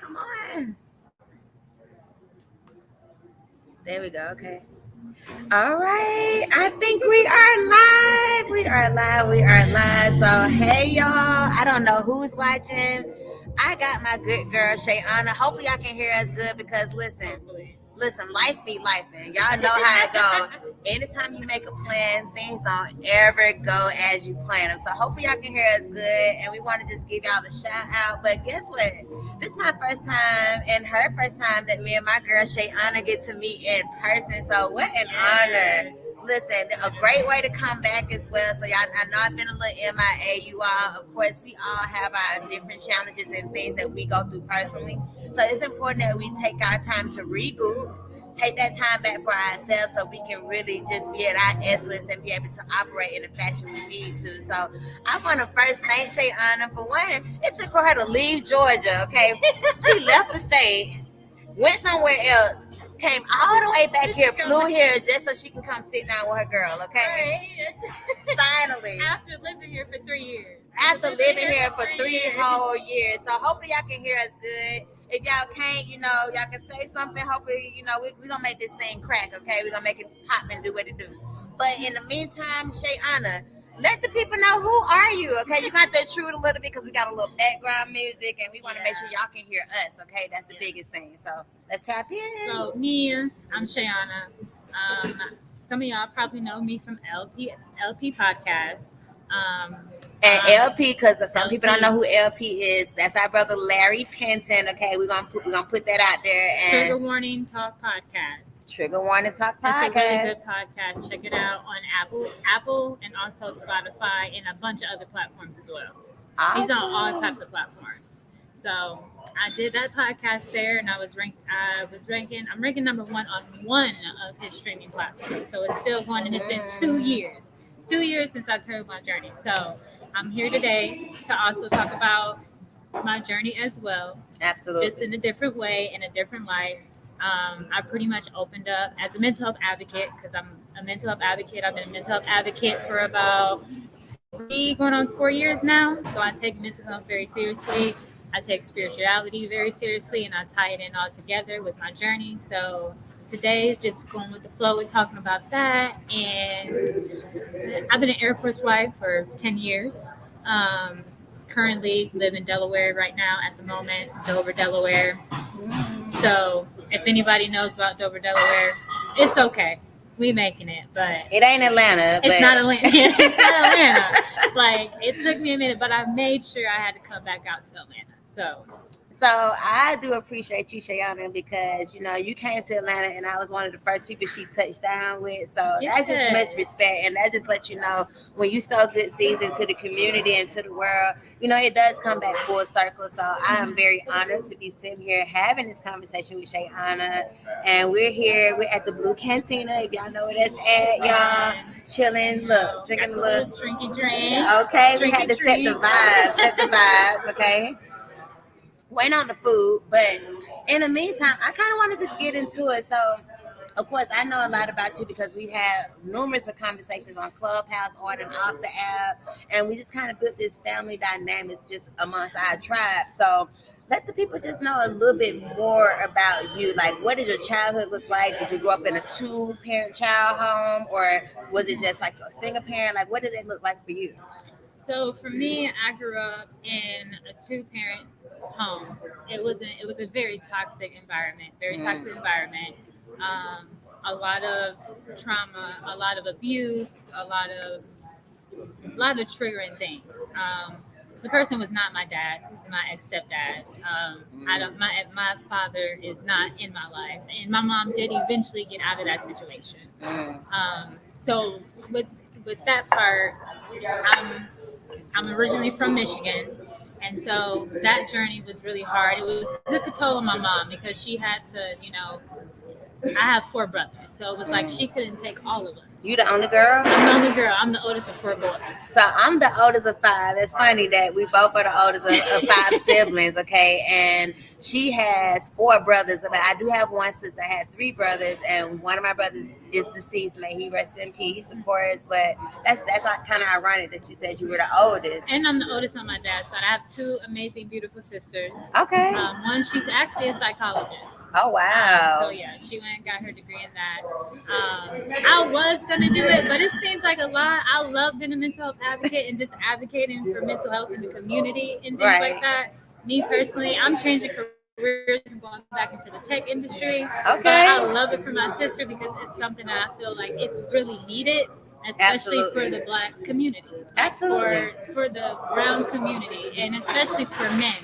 Come on. There we go. Okay. All right. I think we are live. We are live. We are live. So, hey, y'all. I don't know who's watching. I got my good girl, Shayanna. Hopefully, y'all can hear us good because listen, life be life, and y'all know how it goes. Anytime you make a plan, things don't ever go as you plan them. So hopefully y'all can hear us good, and we want to just give y'all a shout out. But guess what? This is my first time and her first time that me and my girl Shayanna get to meet in person. So what an honor. Listen, a great way to come back as well. So y'all, I know I've been a little MIA. You all, of course, we all have our different challenges and things that we go through personally. So it's important that we take our time to regroup, take that time back for ourselves so we can really just be at our excellence and be able to operate in the fashion we need to. So I want to first thank Shayanna for one. It took for her to leave Georgia, okay? She left the state, went somewhere else, came all the way back here, flew here just so she can come sit down with her girl, okay? Right. Finally. After living here for 3 years. After living here for 3 whole years. So hopefully y'all can hear us good. If y'all can't, y'all can say something. Hopefully, we're going to make this thing crack, okay? We're going to make it pop and do what it do. But in the meantime, Shayanna, let the people know who are you, okay? You got to intrude a little bit because we got a little background music and we want to make sure y'all can hear us, okay? That's the biggest thing. So let's tap in. So me, I'm Shayanna. Some of y'all probably know me from LP podcast. And LP, because some people don't know who LP is. That's our brother Larry Penton. Okay, we're gonna put that out there. And Trigger Warning Talk Podcast. Trigger Warning Talk Podcast. It's a really good podcast. Check it out on Apple, and also Spotify, and a bunch of other platforms as well. Awesome. He's on all types of platforms. So I did that podcast there, and I'm ranking number one on one of his streaming platforms. So it's still going, and it's been 2 years. 2 years since I started my journey. So I'm here today to also talk about my journey as well. Absolutely. Just in a different way, in a different life. I pretty much opened up as a mental health advocate because I'm a mental health advocate. I've been a mental health advocate for about going on 4 years now. So I take mental health very seriously. I take spirituality very seriously, and I tie it in all together with my journey. So today, just going with the flow, we're talking about that. And I've been an Air Force wife for 10 years. Currently live in Delaware right now at the moment, Dover, Delaware. So if anybody knows about Dover, Delaware, it's okay. We making it, but it ain't Atlanta. It's not Atlanta. It's not Atlanta. Like, it took me a minute, but I made sure I had to come back out to Atlanta. So I do appreciate you, Shayanna, because you came to Atlanta and I was one of the first people she touched down with. So that's just much respect, and that just lets you know when you sow good seeds into the community and to the world, it does come back full circle. So I am very honored to be sitting here having this conversation with Shayanna, and we're at the Blue Cantina. If y'all know where that's at, y'all. Chilling, look, drinking a little drinky drink. Okay, we had to set the vibes, okay. Waiting on the food, but in the meantime, I kind of want to just get into it. So, of course, I know a lot about you because we've had numerous of conversations on Clubhouse, on and off the app, and we just kind of built this family dynamics just amongst our tribe. So, let the people just know a little bit more about you. Like, what did your childhood look like? Did you grow up in a 2-parent child home, or was it just like a single parent? Like, what did it look like for you? So for me, I grew up in a 2-parent home. It was a very toxic environment. A lot of trauma, a lot of abuse, a lot of triggering things. The person was not my dad. He was my ex-stepdad. My father is not in my life, and my mom did eventually get out of that situation. So with that part, I'm originally from Michigan, and so that journey was really hard. It took a toll on my mom because she had to, I have four brothers, so it was like she couldn't take all of us. You the only girl? I'm the only girl. I'm the oldest of four boys. So I'm the oldest of five. It's funny that we both are the oldest of five siblings, okay? And she has four brothers. But I do have one sister. I had three brothers, and one of my brothers is deceased. May he rest in peace, of course. But that's kind of ironic that you said you were the oldest. And I'm the oldest on my dad's side. I have two amazing, beautiful sisters. Okay. One, she's actually a psychologist. Oh wow! So yeah, she went and got her degree in that. I was gonna do it, but it seems like a lot. I love being a mental health advocate and just advocating for mental health in the community and things like that. Me personally, I'm changing careers and going back into the tech industry. Okay. But I love it for my sister because it's something that I feel like it's really needed, especially for the Black community. Absolutely. For the brown community, and especially for men.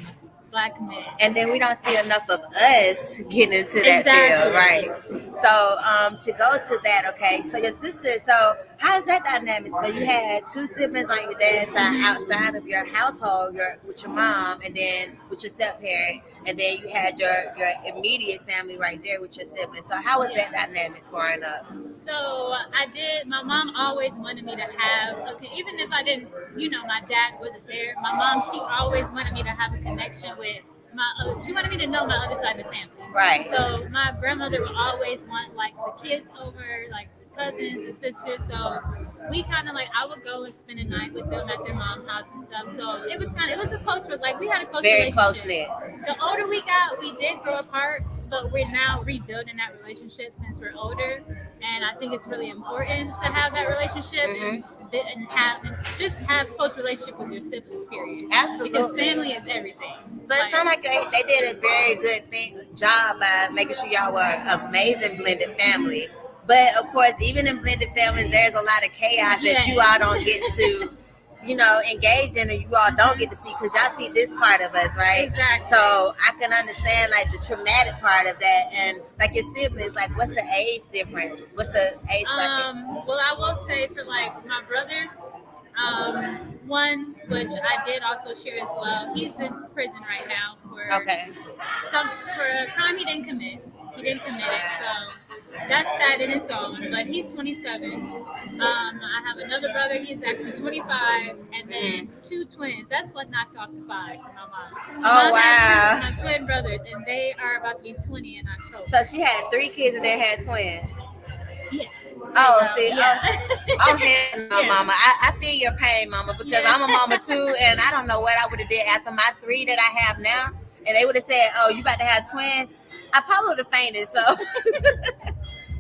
Black men. And then we don't see enough of us getting into that field, right? So to go to that, okay. So your sister, so how's that dynamic? So you had two siblings on your dad's side outside of your household, with your mom, and then with your step parent, and then you had your immediate family right there with your siblings. So how was that dynamic growing up? So my mom always wanted me to have, even if I didn't, my dad wasn't there, my mom, she always wanted me to have a connection with she wanted me to know my other side of the family. Right. So my grandmother would always want like the kids over, like the cousins, the sisters. So we kind of like, I would go and spend a night with them at their mom's house and stuff. So it was a close, like we had a close very relationship. Very close knit. The older we got, we did grow apart, but we're now rebuilding that relationship since we're older. And I think it's really important to have that relationship and have close relationship with your siblings, period. Absolutely. Because family is everything. So it sounds like they did a very good job by making sure y'all were an amazing blended family. But of course, even in blended families, there's a lot of chaos that you all don't get to, engage in, and you all don't get to see because y'all see this part of us, right? Exactly. So I can understand like the traumatic part of that, and like your siblings, like what's the age difference? What's the age bracket? Well, I will say for like my brothers, one which I did also share as well. He's in prison right now for for a crime he didn't commit. He didn't commit it, so that's sad in its own. But he's 27. I have another brother. He's actually 25, and then two twins. That's what knocked off the 5 for my mom. Oh wow! My twin brothers, and they are about to be 20 in October. So she had 3 kids and they had twins. Yeah. Oh, see, I'm here, mama. I feel your pain, mama, because I'm a mama too, and I don't know what I would have did after my 3 that I have now, and they would have said, "Oh, you about to have twins." I probably would have fainted. So,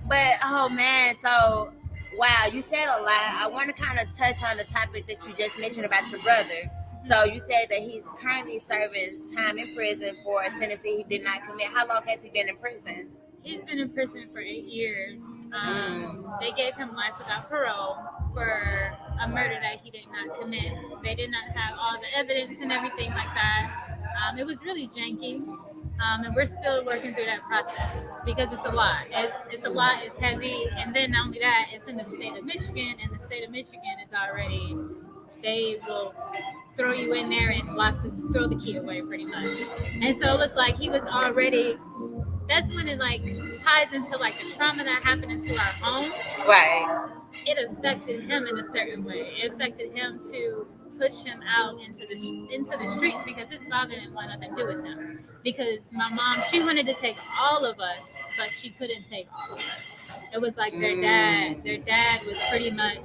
but oh man, so wow, you said a lot. I want to kind of touch on the topic that you just mentioned about your brother. So you said that he's currently serving time in prison for a sentence he did not commit. How long has he been in prison? He's been in prison for 8 years. They gave him life without parole for a murder that he did not commit. They did not have all the evidence and everything like that. It was really janky, and we're still working through that process because it's a lot. It's a lot. It's heavy, and then not only that, it's in the state of Michigan, and the state of Michigan is already. They will throw you in there and throw the key away pretty much. And so it was like he was already. That's when it like ties into like the trauma that happened into our home. Right. It affected him in a certain way. It affected him to push him out into the streets because his father didn't want nothing to do with him. Because my mom, she wanted to take all of us, but she couldn't take all of us. It was like their dad was pretty much,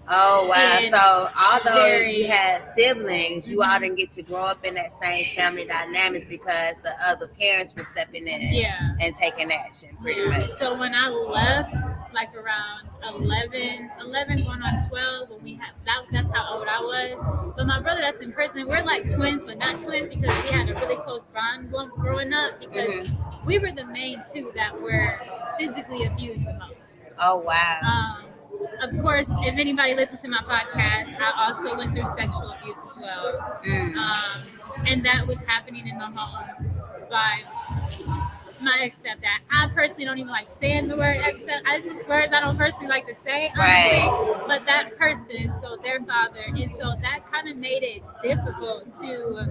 Oh wow! And so although you had siblings, you all didn't get to grow up in that same family dynamics because the other parents were stepping in and taking action, pretty much. So when I left, like around 11 going on 12, when that's how old I was. But my brother that's in prison, we're like twins, but not twins because we had a really close bond growing up because we were the main two that were physically abused the most. Oh wow! Of course, if anybody listens to my podcast, I also went through sexual abuse as well. And that was happening in the home by my ex stepdad. I personally don't even like saying the word ex step. It's just words I don't personally like to say, Right. honestly. But that person, so their father, and so that kind of made it difficult to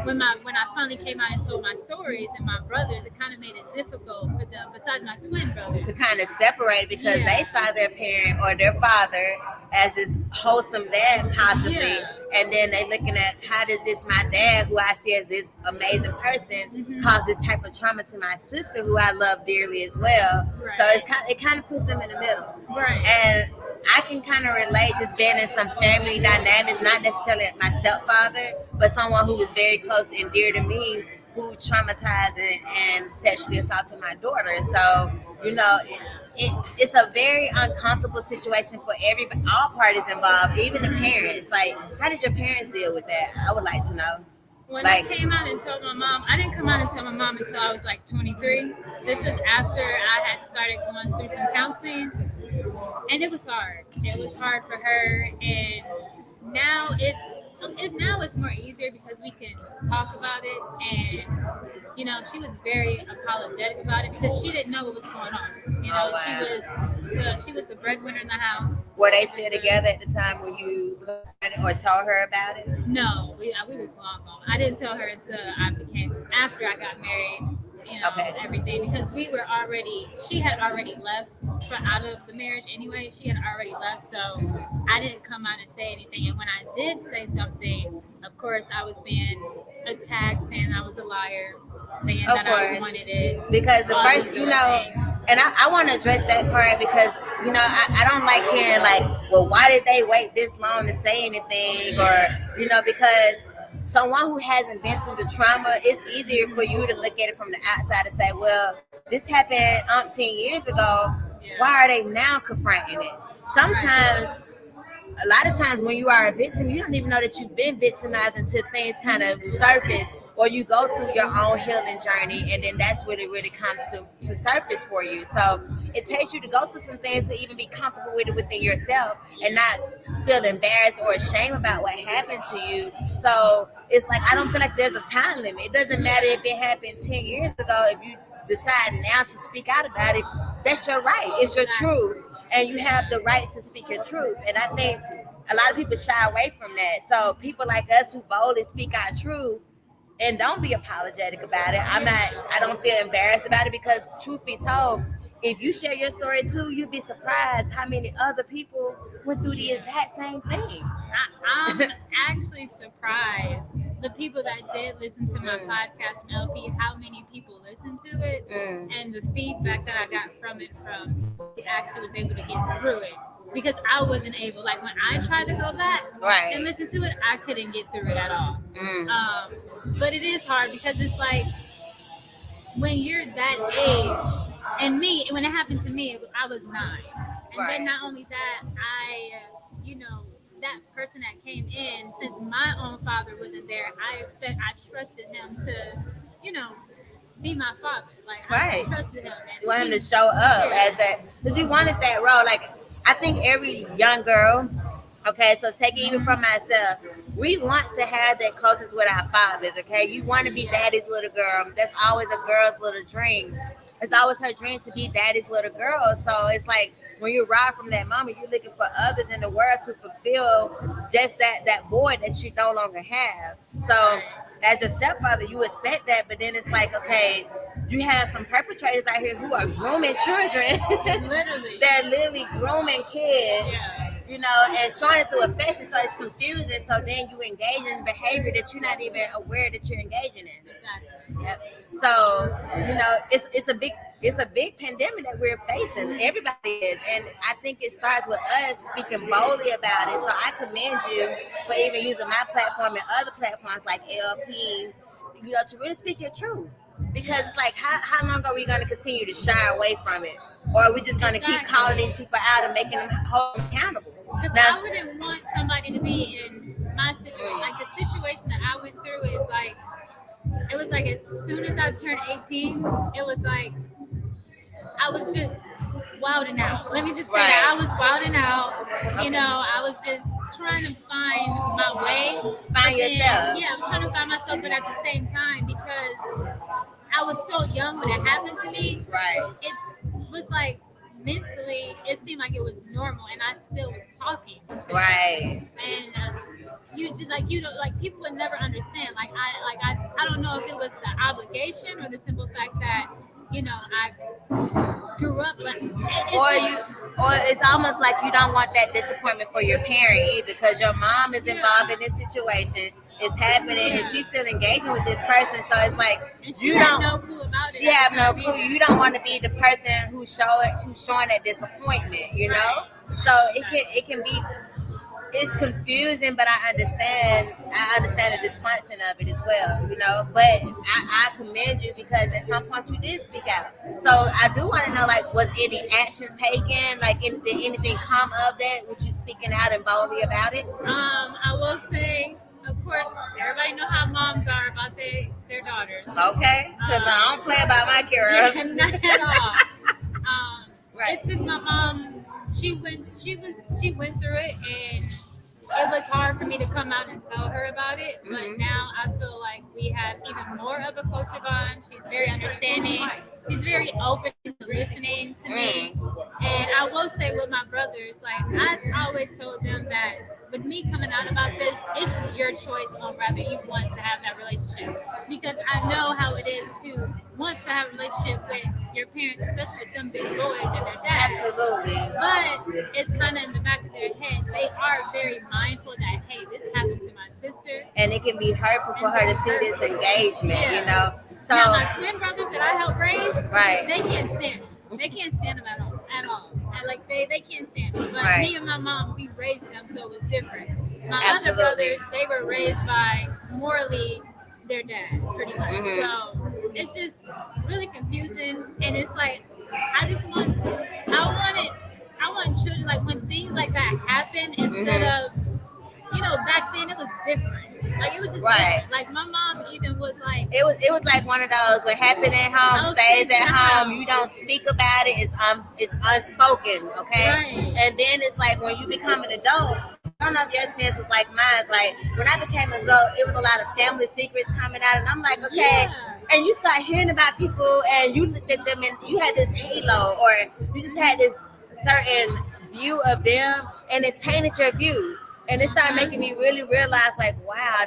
when I finally came out and told my stories and my brothers, it kind of made it difficult for them. Besides my twin brothers, To kind of separate because they yeah, saw their parent or their father as this wholesome dad possibly, yeah, and then they looking at how does this my dad who I see as this amazing person cause this type of trauma to my sister who I love dearly as well. So right, it kind of puts them in the middle, right, and I can kind of relate just being in some family dynamics, not necessarily my stepfather, but someone who was very close and dear to me who traumatized and sexually assaulted my daughter. So, you know, it's a very uncomfortable situation for all parties involved, even the parents. Like, how did your parents deal with that? I would like to know. when I Like, came out and told my mom, I didn't come out and tell my mom until I was like 23. This was after I had started going through some counseling, and it was hard. It was hard for her, and now now it's more easier because we can talk about it, and she was very apologetic about it because she didn't know what was going on. oh wow. She was the breadwinner in the house. Were they She was still the together at the time when you confronted or told her about it? No, we was long gone. I didn't tell her until I became after I got married. Okay. Everything because we were already. She had already left out of the marriage anyway. She had already left, so I didn't come out and say anything. And when I did say something, of course, I was being attacked, saying I was a liar, saying Of that I course. wanted it, Because the all these first, different things. and I want to address that part because, I don't like hearing like, well, why did they wait this long to say anything? Or, because someone who hasn't been through the trauma, it's easier for you to look at it from the outside and say, well, this happened umpteen years ago. Yeah. Why are they now confronting it? Right. Sometimes a lot of times when you are a victim, you don't even know that you've been victimized until things kind of surface or you go through your own healing journey and then that's when it really comes to surface for you. So it takes you to go through some things to even be comfortable with it within yourself and not feel embarrassed or ashamed about what happened to you. So it's like I don't feel like there's a time limit. It doesn't matter if it happened 10 years ago. If you decide now to speak out about it, that's your right. It's your truth and you have the right to speak your truth. And I think a lot of people shy away from that. So people like us who boldly speak our truth and don't be apologetic about it. I don't feel embarrassed about it because truth be told, if you share your story too, you'd be surprised how many other people went through the exact same thing. I'm actually surprised the people that did listen to my Mm, podcast from LP, how many people listened to it, mm. and the feedback that I got from it from people who actually was able to get through it. Because I wasn't able, like when I tried to go back and Right. listen to it, I couldn't get through it at all. Mm. But it is hard because it's like when you're that age, and me, when it happened to me, I was 9. And then Right. not only that, that person that came in, since my own father wasn't there, I trusted him to, you know, be my father. Like I Right. trusted him, You and want him he, to show up yeah, as that because you wanted that role. Like I think every young girl, okay, so take it even from myself. We want to have that closeness with our fathers, okay? You want to be daddy's little girl. That's always a girl's little dream. It's always her dream to be daddy's little girl. So it's like when you ride from that moment, you're looking for others in the world to fulfill just that void that you no longer have. So right, as your stepfather, you expect that, but then it's like, okay, you have some perpetrators out here who are grooming children. literally, They're literally grooming kids, yeah, and showing it through affection, so it's confusing. So then you engage in behavior that you're not even aware that you're engaging in. exactly, Yep. So it's a big pandemic that we're facing. Everybody is, and I think it starts with us speaking boldly about it. So I commend you for even using my platform and other platforms like LP, to really speak your truth. Because yeah, it's like, how long are we going to continue to shy away from it, or are we just going to keep calling exactly. these people out and making them hold them accountable? Because Now, I wouldn't want somebody to be in my situation. Like the situation that I went through is like it was like as soon as I turned 18, it was like I was just wilding out. Let me just say that right? I was wilding out. Okay. I was just trying to find my way. But Find then, yourself. yeah, I was trying to find myself, but at the same time, because I I was so young when it happened to me, Right. it was like mentally, it seemed like it was normal, and I still was talking to them. Right. And you just like you don't like people would never understand. I don't know if it was the obligation or the simple fact that I grew up like it's Or just you, or it's almost like you don't want that disappointment for your parent either, because your mom is yeah involved in this situation. It's happening, and she's yeah, still engaging with this person. So it's like and she you had don't. no clue about it She at the have no time clue. either. You don't want to be the person who's showing that disappointment. Right, So exactly. it can be, it's confusing, but I understand the dysfunction of it as well, But I commend you, because at some point you did speak out. So I do want to know, like, was any action taken? Like, did anything come of that with you speaking out and boldly about it? I will say, of course, everybody know how moms are about their daughters. Okay, because I don't play about my Yeah, girls. not at all. It Right. took my mom. She went through it, and it was hard for me to come out and tell her about it. But Hmm. now I feel like we have even more of a closer bond. She's very understanding. She's very open to listening to me. Mm. And I will say with my brothers, like I always told them that with me coming out about this, it's your choice on whether you want to have that relationship. Because I know how it is to want to have a relationship with your parents, especially with them being boys and their dads. Absolutely. But it's kind of in the back of their head. They are very mindful that, hey, this happened to my sister, And it can be hurtful for and her very to see this hurtful. Yeah. engagement. Now, So, my twin brothers that I helped raise, right, they can't stand them. They can't stand them at all. At all. And like they can't stand them. But right, me and my mom, we raised them, so it was different. My other absolutely. brothers, they were raised by morally their dad, pretty much. Hmm. So it's just really confusing, and it's like I just want, I want children like when things like that happen instead Hmm. of back then it was different. Like it was just Right. different. Like my mom even was like, It was like one of those, what happened at home "Oh, stays stays in at the home. You house." don't speak about it. It's unspoken, okay? Right. And then it's like when you become an adult. I don't know if your experience was like mine. Like when I became an adult, it was a lot of family secrets coming out, and I'm like, okay. Yeah. And you start hearing about people, and you looked at them, and you had this halo, or you just had this certain view of them, and it tainted your view. And it started making Uh-huh. me really realize, like, wow,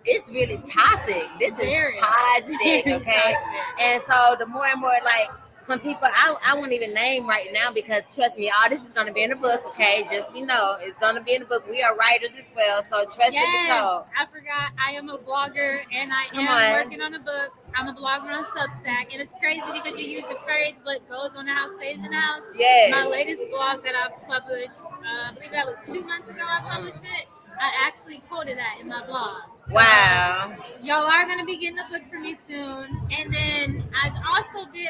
it's really toxic. This is Very, toxic, very okay? toxic. And so the more and more, like, some people I won't even name right now, because trust me, all this is gonna be in the book, okay? Just it's gonna be in the book. We are writers as well, so trust to be Yes, told. I forgot. I am a blogger and I Come am on. working on a book. I'm a blogger on Substack, and it's crazy because you use the phrase "what goes on the house stays in the house." My Yes. latest blog that I published, I believe that was 2 months ago. I published it. I actually quoted that in my blog. So Wow. y'all are gonna be getting a book from me soon. And then I also did.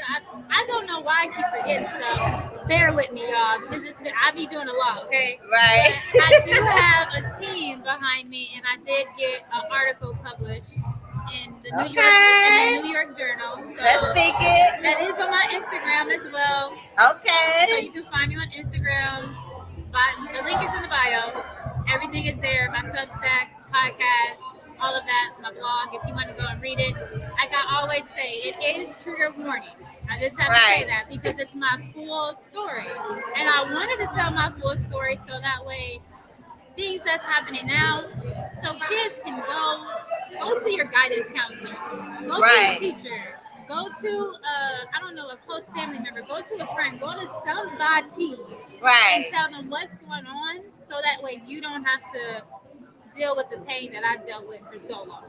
I don't know why I keep forgetting stuff. Bear with me, y'all, because I be doing a lot, okay? Right. But I do have a team behind me, and I did get an article published in the Okay. New York Journal. Let's So speak it. that is on my Instagram as well. So Okay. you can find me on Instagram. But the link is in the bio. Everything is there. My Substack, podcast, all of that. My blog. If you want to go and read it, like I always say, it is trigger warning. I just have to say Right. that because it's my full story, and I wanted to tell my full story so that way things that's happening now, so kids can go to your guidance counselor, go to your Right. teacher, go to I don't know, a close family member, go to a friend, go to somebody and Right. tell them what's going on, so that way you don't have to deal with the pain that I dealt with for so long.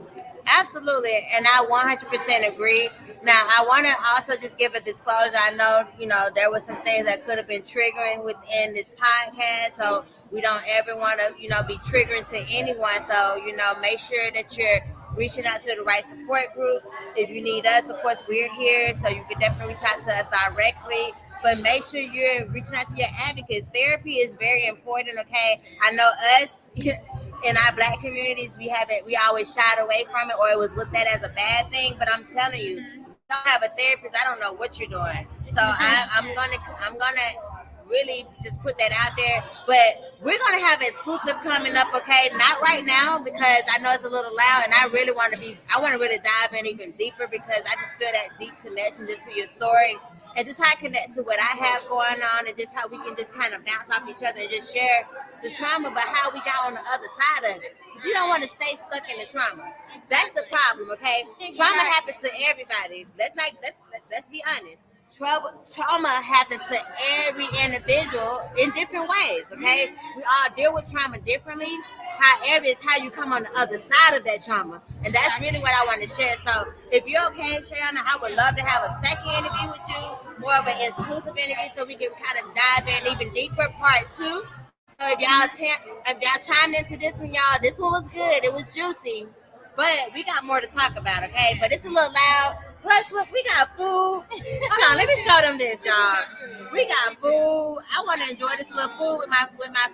Absolutely, and I 100% agree. Now, I want to also just give a disclosure. I know, there were some things that could have been triggering within this podcast, so we don't ever want to, be triggering to anyone. So, make sure that you're reaching out to the right support groups. If you need us, of course, we're here, so you can definitely reach out to us directly. But make sure you're reaching out to your advocates. Therapy is very important, okay? I know us in our black communities, we always shied away from it, or it was looked at as a bad thing. But I'm telling you, Mm-hmm. if you don't have a therapist, I don't know what you're doing. So I'm gonna really just put that out there. But we're gonna have exclusive coming up, okay? Not right now because I know it's a little loud, and I really want to be. I want to really dive in even deeper because I just feel that deep connection just to your story and just how it connects to what I have going on, and just how we can just kind of bounce off each other and just share the trauma, but how we got on the other side of it. 'Cause you don't want to stay stuck in the trauma. That's the problem, okay? Trauma happens to everybody. Let's be honest. Trauma happens to every individual in different ways, okay? We all deal with trauma differently. However, it's how you come on the other side of that trauma. And that's really what I want to share. So if you're okay, Shayanna, I would love to have a second interview with you, more of an exclusive interview so we can kind of dive in even deeper, part two. So if y'all chimed into this one, y'all, this one was good. It was juicy. But we got more to talk about, okay? But it's a little loud. Plus, look, we got food. Hold on, let me show them this, y'all. We got food. I want to enjoy this little food with my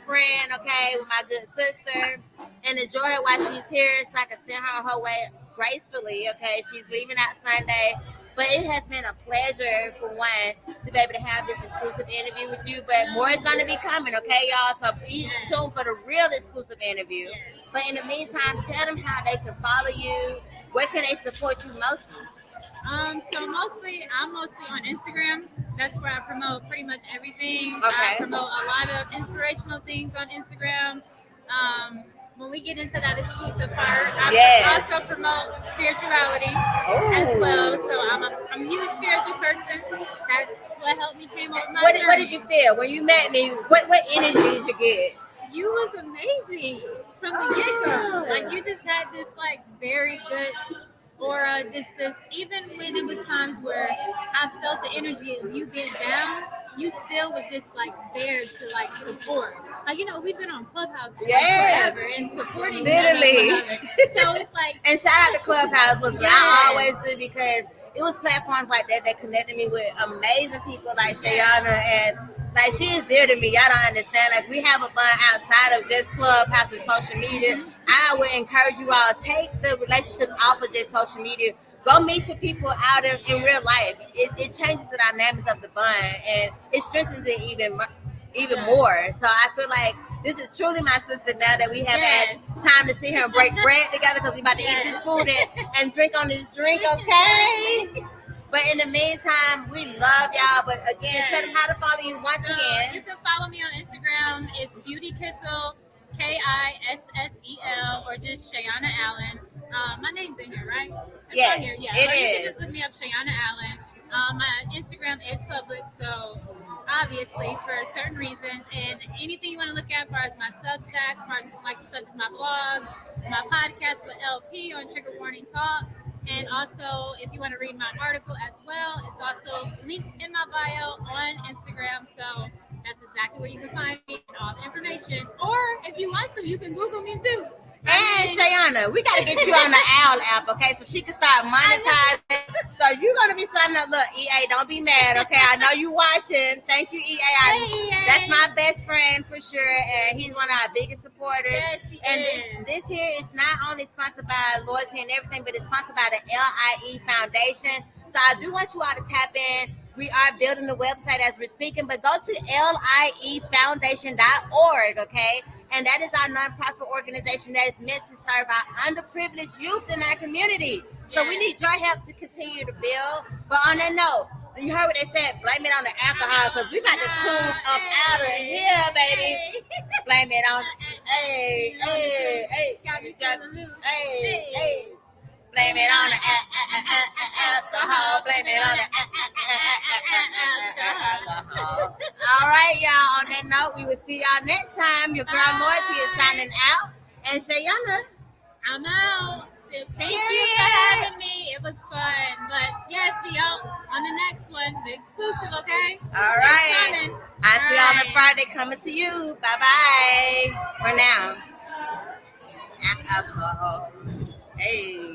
friend, okay, with my good sister, and enjoy her while she's here, so I can send her on her way gracefully. Okay, she's leaving out Sunday. But it has been a pleasure, for one, to be able to have this exclusive interview with you. But more is going to be coming, okay, y'all? So be tuned for the real exclusive interview. But in the meantime, tell them how they can follow you. Where can they support you mostly? So I'm mostly on Instagram. That's where I promote pretty much everything. I Okay. promote a lot of inspirational things on Instagram. When we get into that exclusive part, I Yes. also promote spirituality as well. Oh. So I'm a huge spiritual person. That's what helped me came up with my What did you journey. feel when you met me? What energy did you get? You was amazing from the get go. Like you just had this like very good aura, just this. Even when it was times where I felt the energy of you being down, you still was just like there to like support. Like we've been on Clubhouse for like Yes. forever and supporting Literally. one another. So it's like And shout out to Clubhouse. Listen, I yes, always do because it was platforms like that that connected me with amazing people like Shayanna, and like she is dear to me. Y'all don't understand. Like we have a fun outside of just Clubhouse and social media. hmm I would encourage you all take the relationships off of just social media. Go meet your people out in real life. It changes the dynamics of the bond and it strengthens it even yes, more. So I feel like this is truly my sister now that we have had yes, time to sit here and break bread together because we about to eat yes. this food and drink on this drink, okay? But in the meantime, we love y'all. But again, tell Yes. them how to follow you once So you again. can follow me on Instagram. It's Beauty Kissel, Kissel, or just Shayanna Allen. My name's in here, right? It's on Yes, here, yeah. it Or you can is. just look me up, Shayanna Allen. My Instagram is public, so obviously for certain reasons. And anything you want to look at, as far as my Substack, like such as my blogs, my podcast with LP on Trigger Warning Talk. And also, if you want to read my article as well, it's also linked in my bio on Instagram. So that's exactly where you can find me and all the information. Or if you want to, you can Google me too. And I Shayanna, we got to get you on the Owl app, okay? So she can start monetizing. So you're gonna be signing up. Look, EA, don't be mad, okay? I know you watching. Thank you, EA. mean, That's hey, my best friend for sure, and he's one of our biggest supporters. yes, he And this is. this here is not only sponsored by Loyalty and everything, but it's sponsored by the LIE Foundation. So I do want you all to tap in. We are building the website as we're speaking, but go to liefoundation.org, okay? And that is our nonprofit organization that is meant to serve our underprivileged youth in our community. So we Yes. need your help to continue to build. But on that note, you heard what they said, blame it on the alcohol because we about to tune up out of Hey, here, baby. hey. Blame it on, hey, hey, hey, Got me got, feeling loose. hey, Hey. hey. Blame it on the alcohol. Blame it on the alcohol. All right, y'all. On that note, we will see y'all next time. Your girl Loyalty is signing out. And Shayanna, I'm out. Thank you for period. having me. It was fun. But yes, be out on the next one. The exclusive, okay? All It's right. coming. I see y'all on All right. Friday coming to you. Bye bye. For now. Alcohol. Hey.